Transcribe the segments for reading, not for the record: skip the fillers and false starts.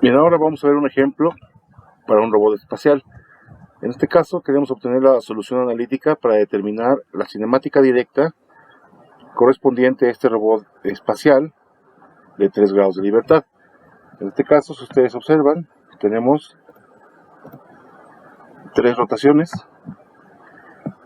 Bien, ahora vamos a ver un ejemplo para un robot espacial. En este caso queremos obtener la solución analítica para determinar la cinemática directa correspondiente a este robot espacial de 3 grados de libertad. En este caso, si ustedes observan, tenemos 3 rotaciones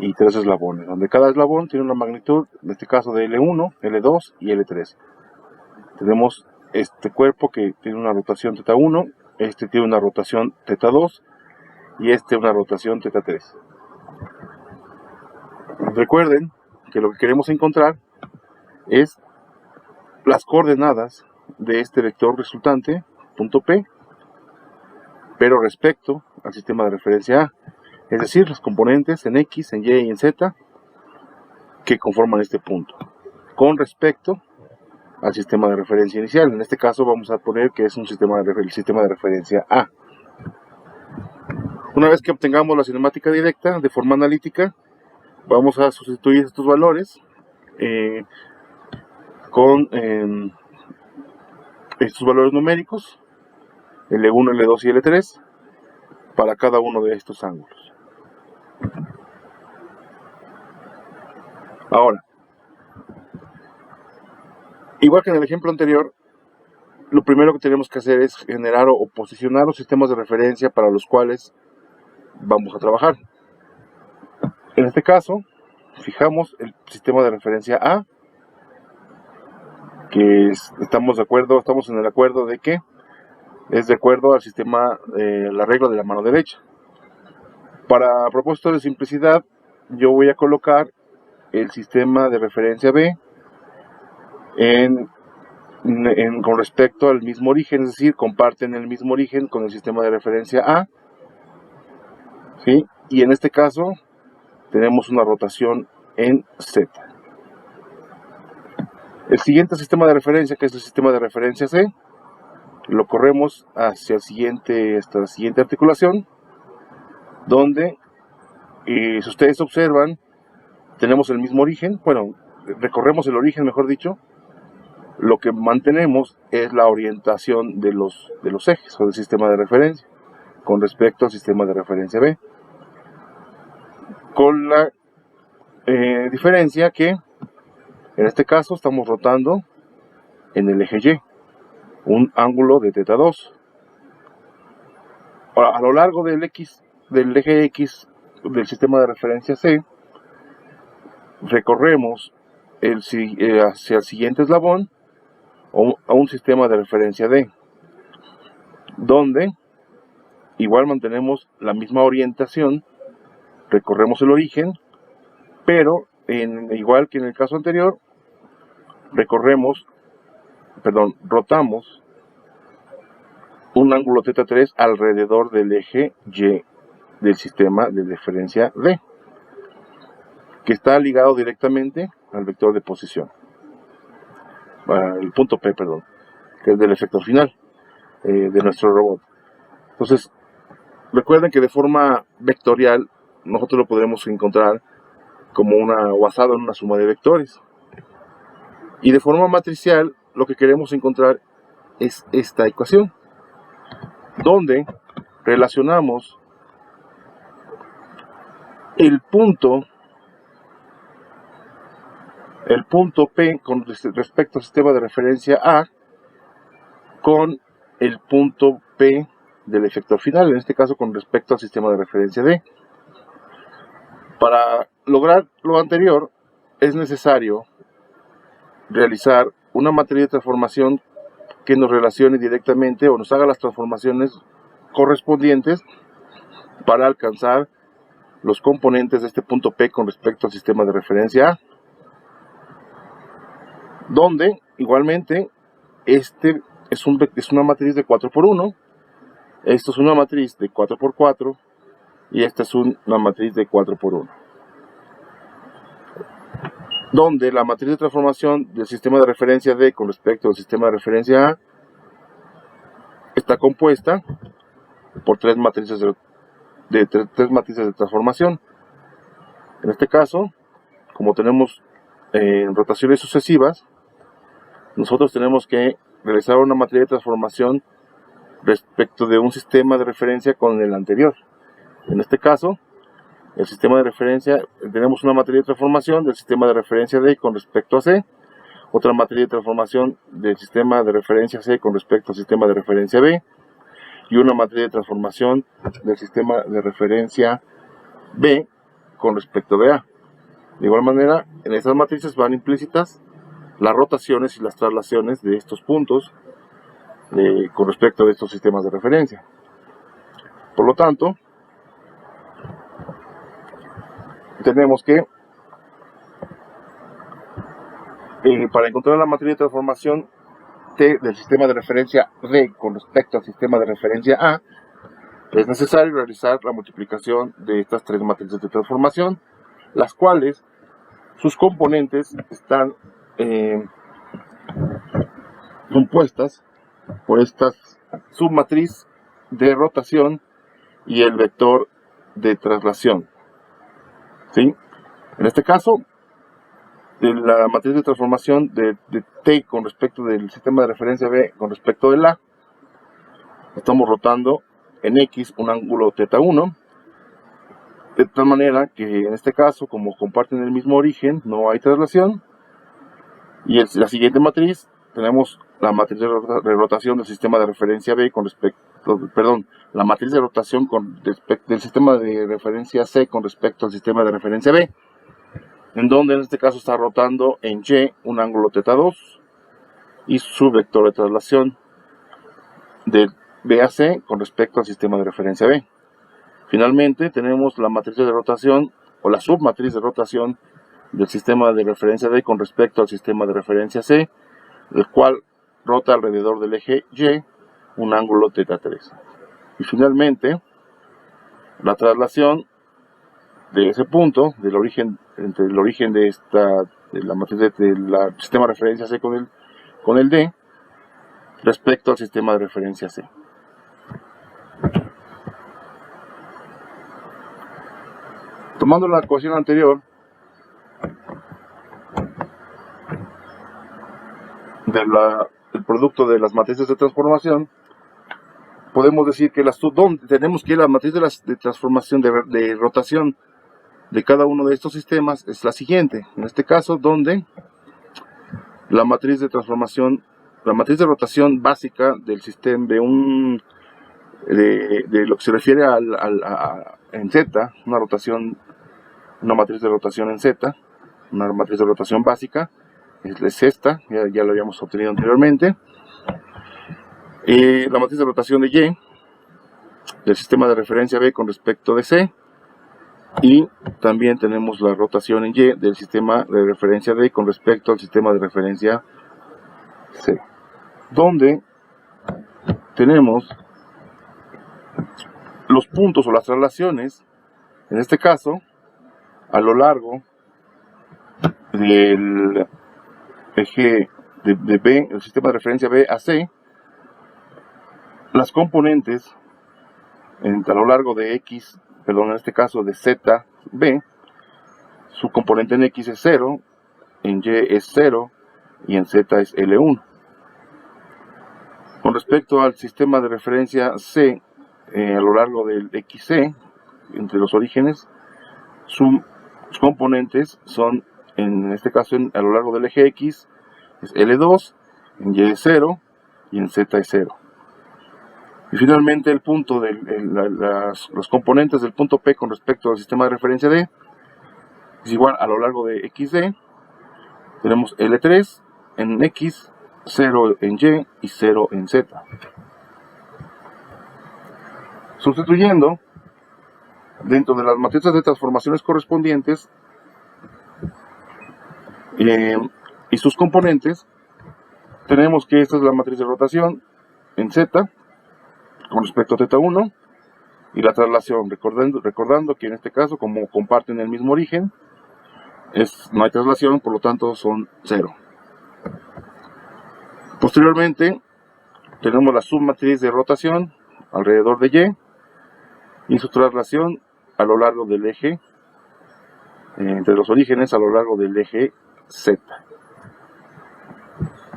y 3 eslabones, donde cada eslabón tiene una magnitud, en este caso de L1, L2 y L3. Tenemos este cuerpo que tiene una rotación θ1, este tiene una rotación θ2 y este una rotación θ3. Recuerden que lo que queremos encontrar es las coordenadas de este vector resultante, punto P, pero respecto al sistema de referencia A, es decir, los componentes en X, en Y y en Z que conforman este punto, con respecto al sistema de referencia inicial. En este caso vamos a poner que es el sistema de referencia A. Una vez que obtengamos la cinemática directa de forma analítica, vamos a sustituir estos valores con estos valores numéricos, L1, L2 y L3, para cada uno de estos ángulos. Ahora, igual que en el ejemplo anterior, lo primero que tenemos que hacer es generar o posicionar los sistemas de referencia para los cuales vamos a trabajar. En este caso, fijamos el sistema de referencia A, que estamos en el acuerdo de que es de acuerdo al sistema, la regla de la mano derecha. Para propósito de simplicidad, yo voy a colocar el sistema de referencia B con respecto al mismo origen, es decir, comparten el mismo origen con el sistema de referencia A, ¿sí? Y en este caso tenemos una rotación en Z. El siguiente sistema de referencia, que es el sistema de referencia C, lo corremos hasta la siguiente articulación, donde, si ustedes observan, tenemos el mismo origen, bueno, recorremos el origen, mejor dicho. Lo que mantenemos es la orientación de los ejes o del sistema de referencia con respecto al sistema de referencia B, con la diferencia que en este caso estamos rotando en el eje Y un ángulo de θ2. Ahora, a lo largo del eje X del sistema de referencia C, recorremos hacia el siguiente eslabón a un sistema de referencia D, donde igual mantenemos la misma orientación, recorremos el origen, pero igual que en el caso anterior, rotamos un ángulo θ3 alrededor del eje Y del sistema de referencia D, que está ligado directamente al vector de posición, el punto P, que es del efector final de nuestro robot. Entonces, recuerden que de forma vectorial nosotros lo podremos encontrar como basado en una suma de vectores. Y de forma matricial, lo que queremos encontrar es esta ecuación, donde relacionamos el punto P con respecto al sistema de referencia A con el punto P del efector final, en este caso con respecto al sistema de referencia D. Para lograr lo anterior es necesario realizar una matriz de transformación que nos relacione directamente o nos haga las transformaciones correspondientes para alcanzar los componentes de este punto P con respecto al sistema de referencia A, donde igualmente este es una matriz de 4×1, esto es una matriz de 4×4 y esta es una matriz de 4×1, donde la matriz de transformación del sistema de referencia D con respecto al sistema de referencia A está compuesta por tres matrices de transformación. En este caso, como tenemos rotaciones sucesivas, nosotros tenemos que realizar una matriz de transformación respecto de un sistema de referencia con el anterior. En este caso, el sistema de referencia, tenemos una matriz de transformación del sistema de referencia D con respecto a C, otra matriz de transformación del sistema de referencia C con respecto al sistema de referencia B, y una matriz de transformación del sistema de referencia B con respecto a A. De igual manera, en estas matrices van implícitas las rotaciones y las traslaciones de estos puntos con respecto a estos sistemas de referencia. Por lo tanto, tenemos que, para encontrar la matriz de transformación T del sistema de referencia D con respecto al sistema de referencia A, es necesario realizar la multiplicación de estas tres matrices de transformación, las cuales sus componentes están compuestas por esta submatriz de rotación y el vector de traslación. ¿Sí? En este caso, la matriz de transformación de T con respecto del sistema de referencia B con respecto del A, estamos rotando en X un ángulo θ1, de tal manera que en este caso, como comparten el mismo origen, no hay traslación. Y la siguiente matriz, tenemos la matriz de rotación del sistema de referencia B con respecto, la matriz de rotación del sistema de referencia C con respecto al sistema de referencia B, en donde en este caso está rotando en Y un ángulo θ2 y su vector de traslación de B a C con respecto al sistema de referencia B. Finalmente tenemos la matriz de rotación o la submatriz de rotación del sistema de referencia D con respecto al sistema de referencia C, el cual rota alrededor del eje Y un ángulo θ3. Y finalmente, la traslación de ese punto, del origen, entre el origen de la matriz del sistema de referencia C con el D, respecto al sistema de referencia C. Tomando la ecuación anterior, el producto de las matrices de transformación, podemos decir que tenemos que la matriz de transformación de rotación de cada uno de estos sistemas es la siguiente. En este caso, donde la matriz de transformación, la matriz de rotación básica del sistema de lo que se refiere en Z, una matriz de rotación en Z, una matriz de rotación básica, es esta, ya lo habíamos obtenido anteriormente. La matriz de rotación de Y, del sistema de referencia B con respecto de C, y también tenemos la rotación en Y del sistema de referencia D con respecto al sistema de referencia C, donde tenemos los puntos o las traslaciones, en este caso, a lo largo del eje de B, el sistema de referencia B a C, las componentes a lo largo de X, en este caso de ZB, su componente en X es 0, en Y es 0 y en Z es L1. Con respecto al sistema de referencia C, a lo largo del XC, entre los orígenes, sus componentes son, en este caso, a lo largo del eje X, es L2, en Y es 0 y en Z es 0. Y finalmente el punto los componentes del punto P con respecto al sistema de referencia D es igual a lo largo de XD. Tenemos L3 en X, 0 en Y y 0 en Z. Sustituyendo dentro de las matrices de transformaciones correspondientes y sus componentes, tenemos que esta es la matriz de rotación en Z con respecto a θ1 y la traslación, recordando que en este caso, como comparten el mismo origen, no hay traslación, por lo tanto son 0. Posteriormente tenemos la submatriz de rotación alrededor de y su traslación a lo largo del eje, entre los orígenes a lo largo del eje Z,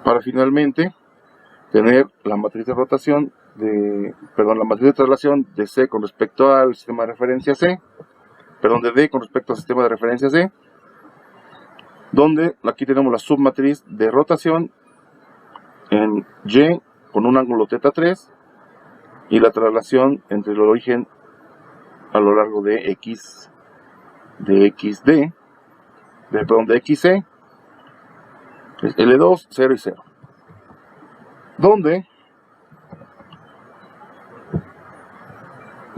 para finalmente tener la matriz de rotación la matriz de traslación de C con respecto al sistema de referencia C, de D con respecto al sistema de referencia C, donde aquí tenemos la submatriz de rotación en Y con un ángulo θ3 y la traslación entre el origen a lo largo de XC, es L2, 0 y 0, donde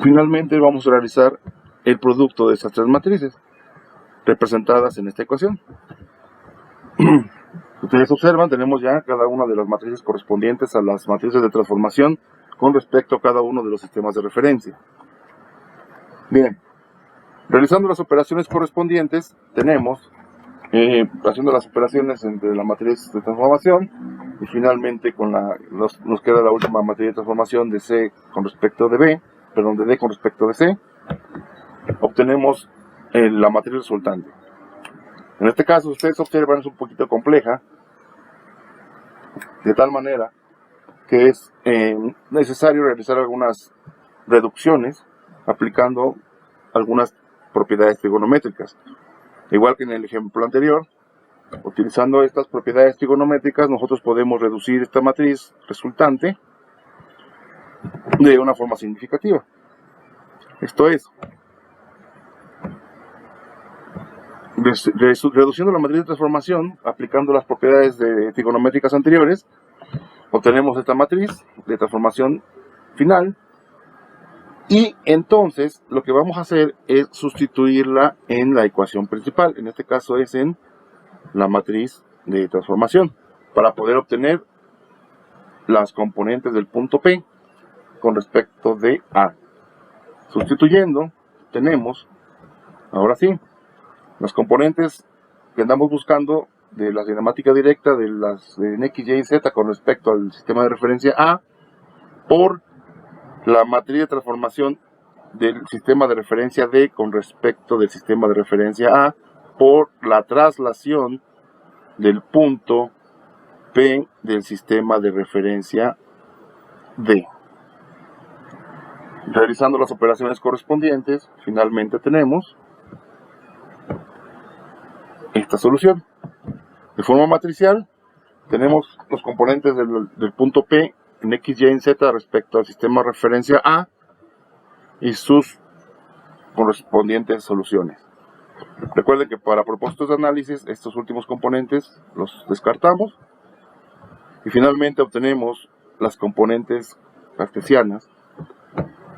finalmente vamos a realizar el producto de estas tres matrices representadas en esta ecuación. Ustedes observan, tenemos ya cada una de las matrices correspondientes a las matrices de transformación con respecto a cada uno de los sistemas de referencia. Bien, realizando las operaciones correspondientes, tenemos, haciendo las operaciones entre la matriz de transformación y finalmente nos queda la última matriz de transformación de C con respecto de B, de D con respecto de C, obtenemos la matriz resultante. En este caso, ustedes observan, es un poquito compleja, de tal manera que es necesario realizar algunas reducciones aplicando algunas propiedades trigonométricas. Igual que en el ejemplo anterior, utilizando estas propiedades trigonométricas, nosotros podemos reducir esta matriz resultante de una forma significativa. Esto es, reduciendo la matriz de transformación, aplicando las propiedades trigonométricas anteriores, obtenemos esta matriz de transformación final, y entonces lo que vamos a hacer es sustituirla en la ecuación principal, en este caso es en la matriz de transformación, para poder obtener las componentes del punto P con respecto de A. Sustituyendo, tenemos, ahora sí, las componentes que andamos buscando de la cinemática directa en X, Y y Z con respecto al sistema de referencia A por la matriz de transformación del sistema de referencia D con respecto del sistema de referencia A por la traslación del punto P del sistema de referencia D. Realizando las operaciones correspondientes, finalmente tenemos esta solución. De forma matricial, tenemos los componentes del punto P en X, Y y Z respecto al sistema de referencia A y sus correspondientes soluciones. Recuerden que para propósitos de análisis, estos últimos componentes los descartamos y finalmente obtenemos las componentes cartesianas,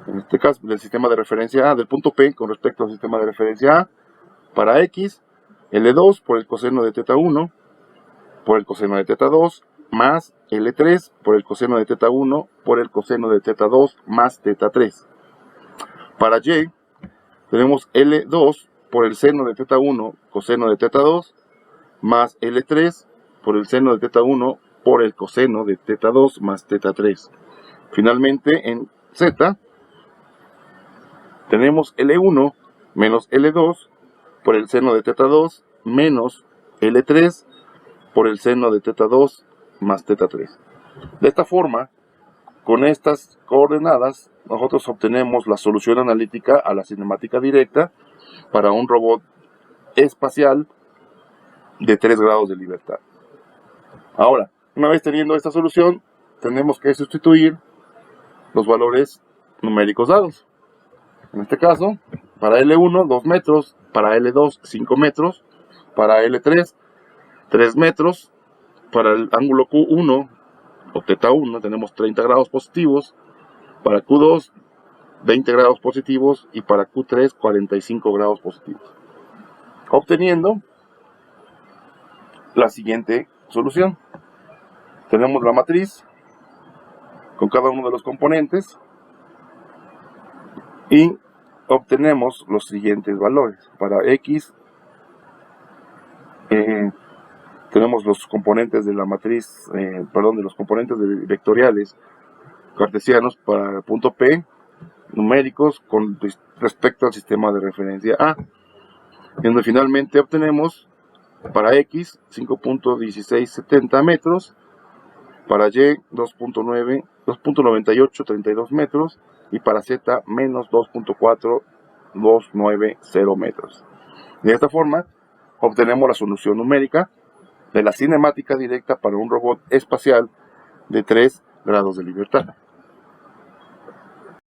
en este caso del sistema de referencia A, del punto P con respecto al sistema de referencia A. Para X, L2 por el coseno de θ1 por el coseno de θ2 más L3 por el coseno de θ1 por el coseno de θ2 más θ3. Para Y, tenemos L2 por el seno de θ1 coseno de θ2 más L3 por el seno de θ1 por el coseno de θ2 más θ3. Finalmente, en Z, tenemos L1 menos L2 por el seno de θ2 menos L3 por el seno de θ2 más θ3. De esta forma, con estas coordenadas, nosotros obtenemos la solución analítica a la cinemática directa para un robot espacial de 3 grados de libertad. Ahora, una vez teniendo esta solución, tenemos que sustituir los valores numéricos dados. En este caso, para L1, 2 metros, para L2, 5 metros, para L3, 3 metros, para el ángulo Q1 o θ1 tenemos 30 grados positivos, para Q2 20 grados positivos y para Q3 45 grados positivos, obteniendo la siguiente solución. Tenemos la matriz con cada uno de los componentes y obtenemos los siguientes valores. Para X tenemos los componentes de la matriz, de los componentes vectoriales cartesianos para el punto P, numéricos con respecto al sistema de referencia A, y donde finalmente obtenemos para X 5.1670 metros, para Y 2.9 2.9832 metros y para Z menos 2.4290 metros. De esta forma, obtenemos la solución numérica de la cinemática directa para un robot espacial de 3 grados de libertad.